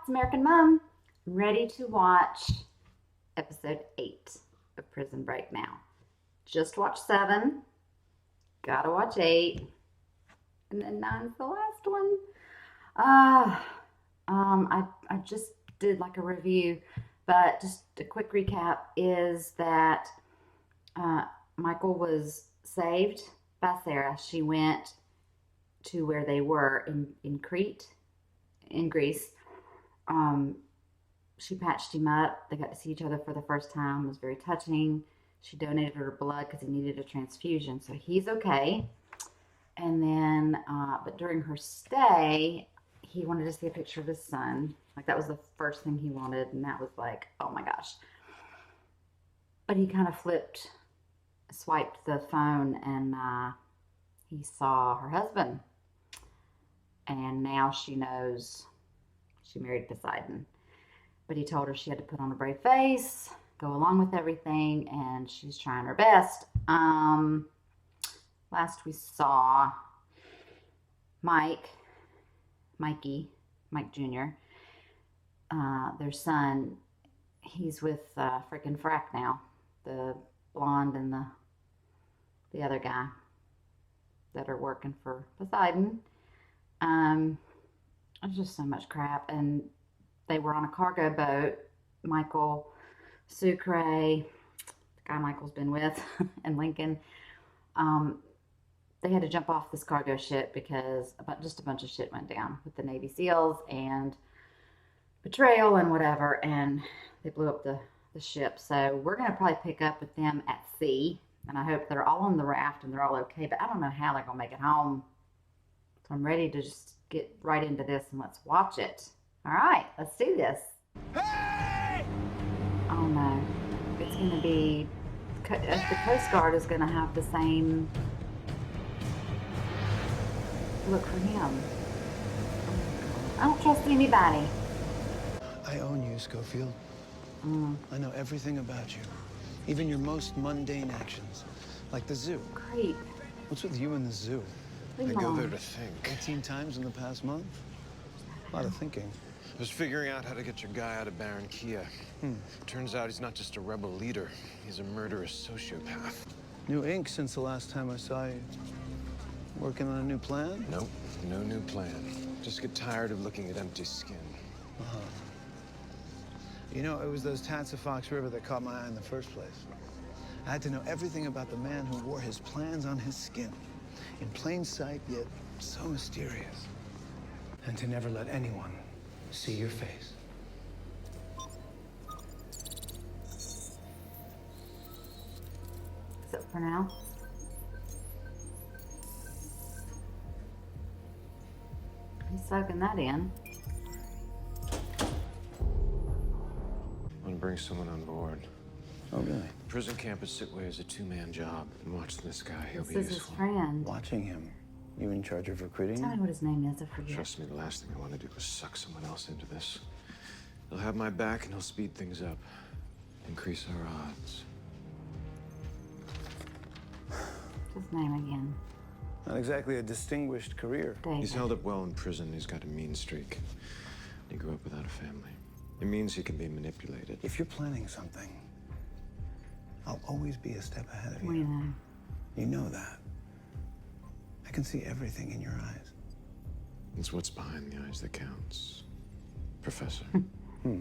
It's American Mom. I'm ready to watch episode 8 of Prison Break now. Just watched 7. Gotta watch 8. And then 9's the last one. I just did like a review, but just a quick recap is that Michael was saved by Sarah. She went to where they were in Crete, in Greece. She patched him up. They got to see each other for the first time. It was very touching. She donated her blood because he needed a transfusion, so he's okay. And then, but during her stay, he wanted to see a picture of his son. Like, that was the first thing he wanted, and that was like, oh my gosh. But he kind of swiped the phone, and he saw her husband. And now she knows she married Poseidon. But he told her she had to put on a brave face, go along with everything, and she's trying her best. Last we saw Mike Jr., their son. He's with freaking Frack now, the blonde and the other guy that are working for Poseidon. There's just so much crap, and they were on a cargo boat. Michael, Sucre, the guy Michael's been with, and Lincoln. They had to jump off this cargo ship because just a bunch of shit went down with the Navy SEALs and betrayal and whatever, and they blew up the ship. So we're going to probably pick up with them at sea, and I hope they're all on the raft and they're all okay, but I don't know how they're going to make it home. So I'm ready to just get right into this and let's watch it. All right, let's do this. Hey! Oh no, it's going to be, the Coast Guard is going to have the same look for him. I don't trust anybody. I own you, Schofield. I know everything about you. Even your most mundane actions. Like the zoo. Creep. What's with you and the zoo? Leave I him go alone. there to think. 18 times in the past month? A lot of thinking. I was figuring out how to get your guy out of Barranquilla. Turns out he's not just a rebel leader. He's a murderous sociopath. New ink since the last time I saw you. Working on a new plan? Nope, no new plan. Just get tired of looking at empty skin. You know, it was those tats of Fox River that caught my eye in the first place. I had to know everything about the man who wore his plans on his skin. In plain sight, yet so mysterious. And to never let anyone see your face. So for now. He's soaking that in. I want to bring someone on board. Oh, really? Prison camp at Sitway is a two-man job. And watching this guy, he'll be This is his useful. friend. Watching him. You in charge of recruiting Tell me him? what his name is, I forget. Trust me, the last thing I want to do is suck someone else into this. He'll have my back and he'll speed things up. Increase our odds. His name again. Not exactly a distinguished career. David. He's held up well in prison. He's got a mean streak. He grew up without a family. It means he can be manipulated. If you're planning something, I'll always be a step ahead of you. We know. You know that. I can see everything in your eyes. It's what's behind the eyes that counts, Professor. So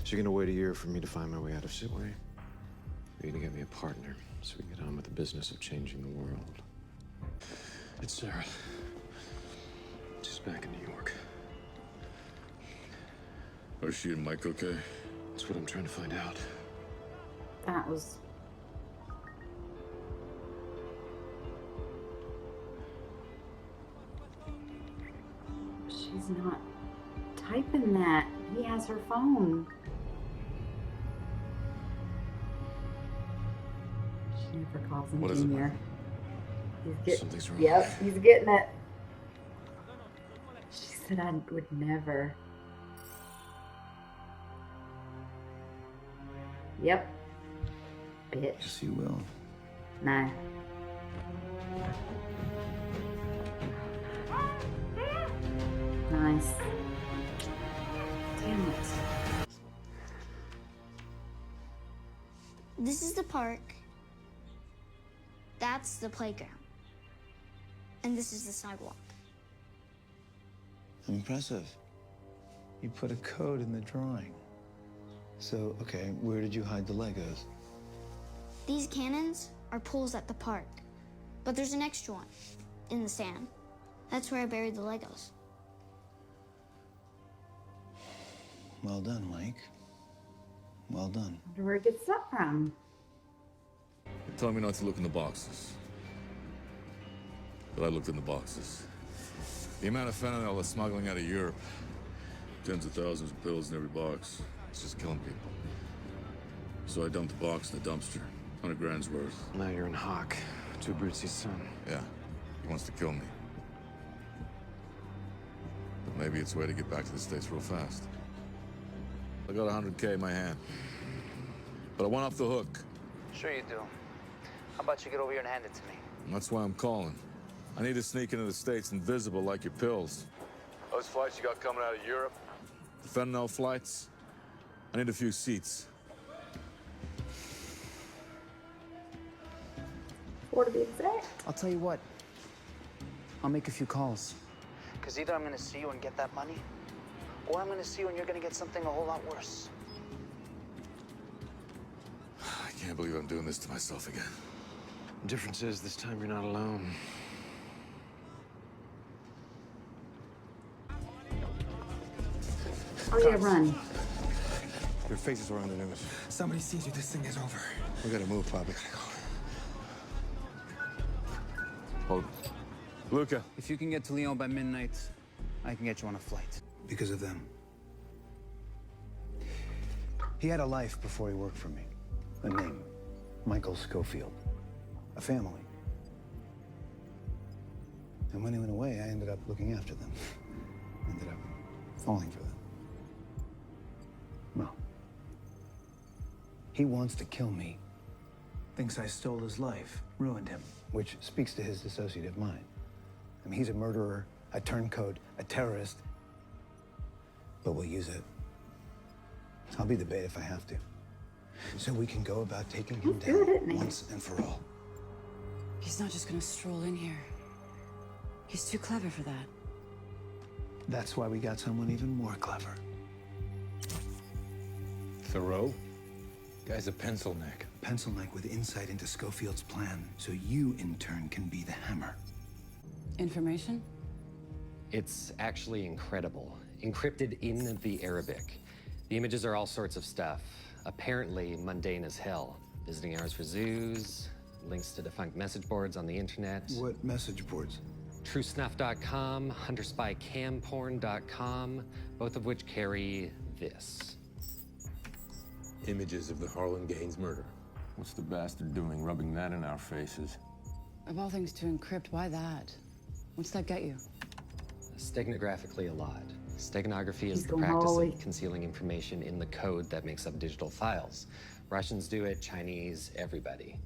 you're gonna wait a year for me to find my way out of Sitway? You're gonna get me a partner so we can get on with the business of changing the world. It's Sarah. She's back in New York. Are she and Mike okay? That's what I'm trying to find out. That was. She's not typing that. He has her phone. She never calls him What is it? Junior. He's Something's wrong. Yep, he's getting it. She said I would never. Yep. Bitch. Yes, you will. No. Nice. This is the park. That's the playground. And this is the sidewalk. Impressive. You put a code in the drawing. So, okay, where did you hide the Legos? These cannons are pools at the park. But there's an extra one in the sand. That's where I buried the Legos. Well done, Mike. Well done. I wonder where he gets that from. They told me not to look in the boxes. But I looked in the boxes. The amount of fentanyl they're smuggling out of Europe. Tens of thousands of pills in every box. It's just killing people. So I dumped the box in the dumpster. 100 grand's worth. Now you're in Hawk, Two Brucey's son. Yeah, he wants to kill me. But maybe it's a way to get back to the States real fast. I got 100K in my hand. But I want off the hook. Sure you do. How about you get over here and hand it to me? And that's why I'm calling. I need to sneak into the States invisible like your pills. Those flights you got coming out of Europe, the fentanyl flights, I need a few seats. Or to be exact. I'll tell you what. I'll make a few calls. Because either I'm going to see you and get that money, or I'm going to see you and you're going to get something a whole lot worse. I can't believe I'm doing this to myself again. The difference is this time you're not alone. Oh yeah, run. Your faces were on the news. Somebody sees you, this thing is over. We gotta move, Bobby. Hold. Luca. If you can get to Lyon by midnight, I can get you on a flight. Because of them. He had a life before he worked for me. A name. Michael Schofield. A family. And when he went away, I ended up looking after them. Ended up falling for them. Well, he wants to kill me. Thinks I stole his life, ruined him. Which speaks to his dissociative mind. I mean, he's a murderer, a turncoat, a terrorist. But we'll use it. I'll be the bait if I have to. So we can go about taking him He's good, down isn't he? once and for all. He's not just gonna stroll in here. He's too clever for that. That's why we got someone even more clever. Thoreau? Guy's a pencil neck. Pencil neck with insight into Schofield's plan, so you, in turn, can be the hammer. Information? It's actually incredible. Encrypted in the Arabic. The images are all sorts of stuff. Apparently mundane as hell. Visiting hours for zoos, links to defunct message boards on the internet. What message boards? TrueSnuff.com, HunterSpyCamporn.com, both of which carry this. Images of the Harlan Gaines murder. What's the bastard doing rubbing that in our faces? Of all things to encrypt, why that? What's that get you? Stegnographically a lot. Steganography is He's the going practice all the way. of concealing information in the code that makes up digital files. Russians do it, Chinese, everybody.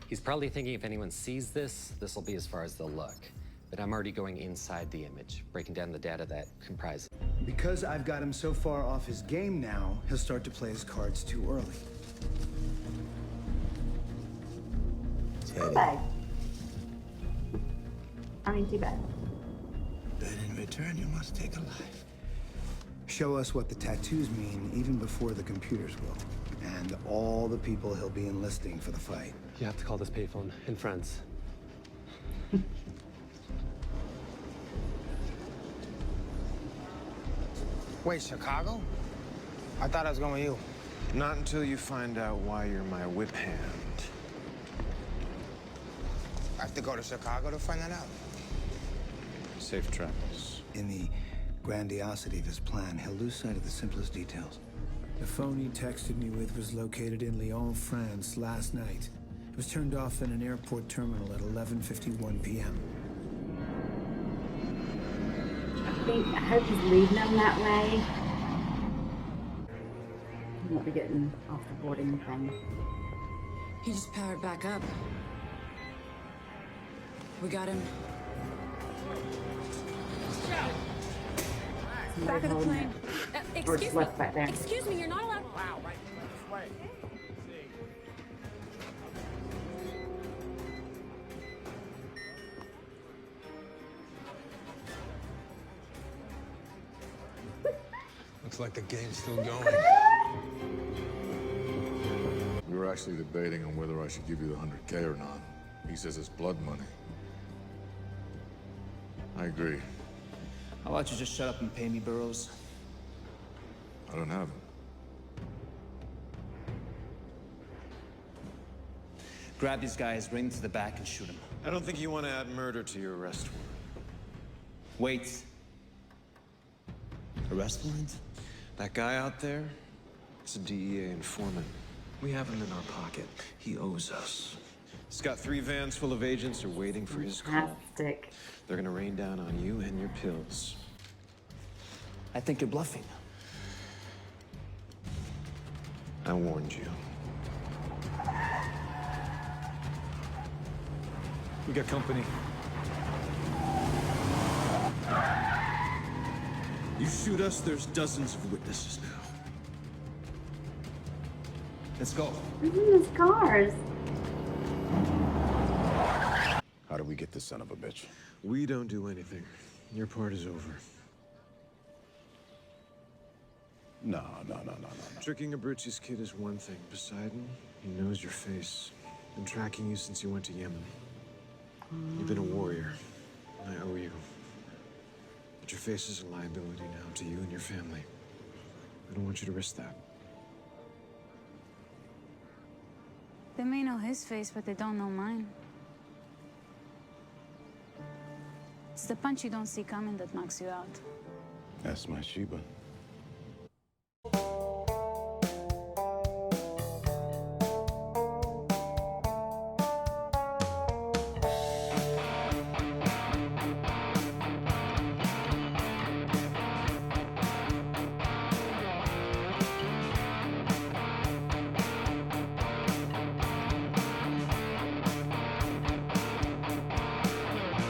He's probably thinking if anyone sees this, this'll be as far as they'll look. But I'm already going inside the image, breaking down the data that comprise it. Because I've got him so far off his game now, he'll start to play his cards too early. Too bad. I mean, too bad. But in return, you must take a life. Show us what the tattoos mean even before the computers will. And all the people he'll be enlisting for the fight. You have to call this payphone in France. Wait, Chicago? I thought I was going with you. Not until you find out why you're my whip hand. I have to go to Chicago to find that out. Safe travels. In the grandiosity of his plan, he'll lose sight of the simplest details. The phone he texted me with was located in Lyon, France last night. It was turned off in an airport terminal at 11:51 p.m. I hope he's leading them that way. He won't be getting off the boarding thing. He just powered back up. We got him. Back of the plane. Or just left back there. Excuse me, you're not allowed. Looks like the game's still going. We were actually debating on whether I should give you the 100K or not. He says it's blood money. I agree. How about you just shut up and pay me, Burroughs? I don't have it. Grab these guys, bring them to the back, and shoot them. I don't think you want to add murder to your arrest warrant. Wait. Arrest warrant? That guy out there is a DEA informant. We have him in our pocket. He owes us. He's got 3 vans full of agents are waiting for his call. Fantastic. They're gonna rain down on you and your pills. I think you're bluffing. I warned you. We got company. You shoot us, there's dozens of witnesses now. Let's go. These cars. How do we get this son of a bitch? We don't do anything. Your part is over. No. Tricking Abruzzi's kid is one thing. Poseidon, he knows your face. Been tracking you since you went to Yemen. You've been a warrior. I owe you. But your face is a liability now to you and your family. I don't want you to risk that. They may know his face, but they don't know mine. It's the punch you don't see coming that knocks you out. That's my Sheba.